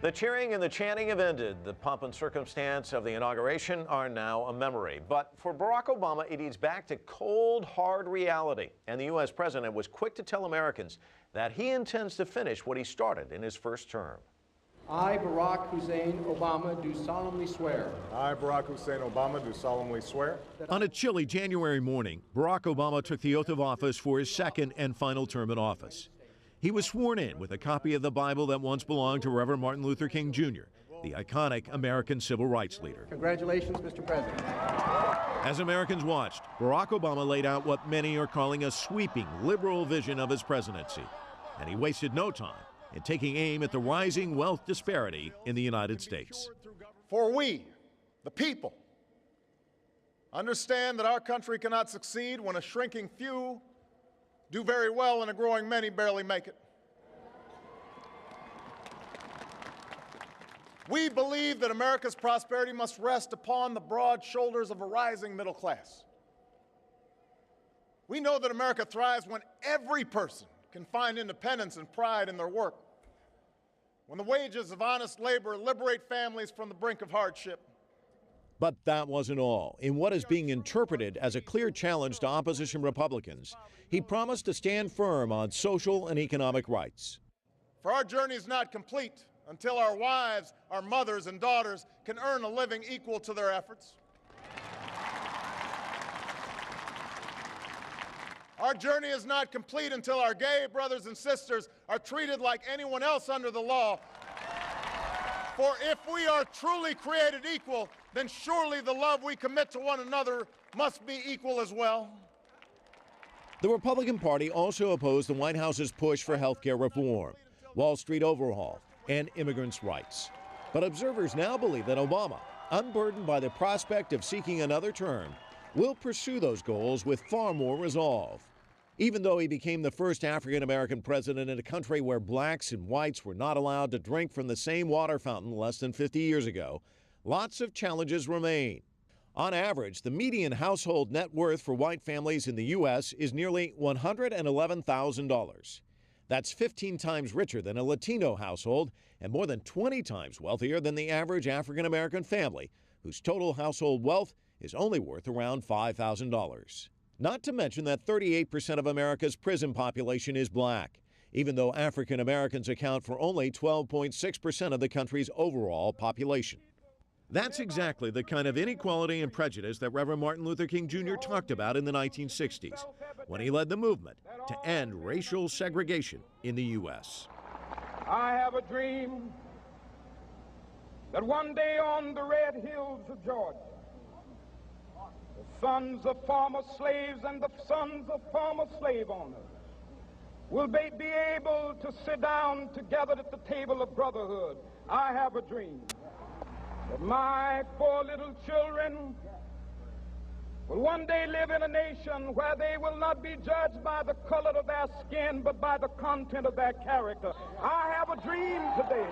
The cheering and the chanting have ended. The pomp and circumstance of the inauguration are now a memory. But for Barack Obama, it leads back to cold, hard reality. And the U.S. president was quick to tell Americans that he intends to finish what he started in his first term. I, Barack Hussein Obama, do solemnly swear. I, Barack Hussein Obama, do solemnly swear. On a chilly January morning, Barack Obama took the oath of office for his second and final term in office. He was sworn in with a copy of the Bible that once belonged to Reverend Martin Luther King Jr., the iconic American civil rights leader. Congratulations, Mr. President. As Americans watched, Barack Obama laid out what many are calling a sweeping liberal vision of his presidency. And he wasted no time in taking aim at the rising wealth disparity in the United States. For we, the people, understand that our country cannot succeed when a shrinking few do very well and a growing many barely make it. We believe that America's prosperity must rest upon the broad shoulders of a rising middle class. We know that America thrives when every person can find independence and pride in their work, when the wages of honest labor liberate families from the brink of hardship. But that wasn't all. In what is being interpreted as a clear challenge to opposition Republicans, he promised to stand firm on social and economic rights. For our journey is not complete until our wives, our mothers, and daughters can earn a living equal to their efforts. Our journey is not complete until our gay brothers and sisters are treated like anyone else under the law. For if we are truly created equal, then surely the love we commit to one another must be equal as well. The Republican Party also opposed the White House's push for health care reform, Wall Street overhaul, and immigrants' rights. But observers now believe that Obama, unburdened by the prospect of seeking another term, will pursue those goals with far more resolve. Even though he became the first African-American president in a country where blacks and whites were not allowed to drink from the same water fountain less than 50 years ago, lots of challenges remain. On average, the median household net worth for white families in the U.S. is nearly $111,000. That's 15 times richer than a Latino household and more than 20 times wealthier than the average African-American family, whose total household wealth is only worth around $5,000. Not to mention that 38% of America's prison population is black, even though African Americans account for only 12.6% of the country's overall population. That's exactly the kind of inequality and prejudice that Reverend Martin Luther King Jr. talked about in the 1960s, when he led the movement to end racial segregation in the U.S. I have a dream that one day on the red hills of Georgia, the sons of former slaves and the sons of former slave owners will be able to sit down together at the table of brotherhood. I have a dream that my 4 little children will one day live in a nation where they will not be judged by the color of their skin, but by the content of their character. I have a dream today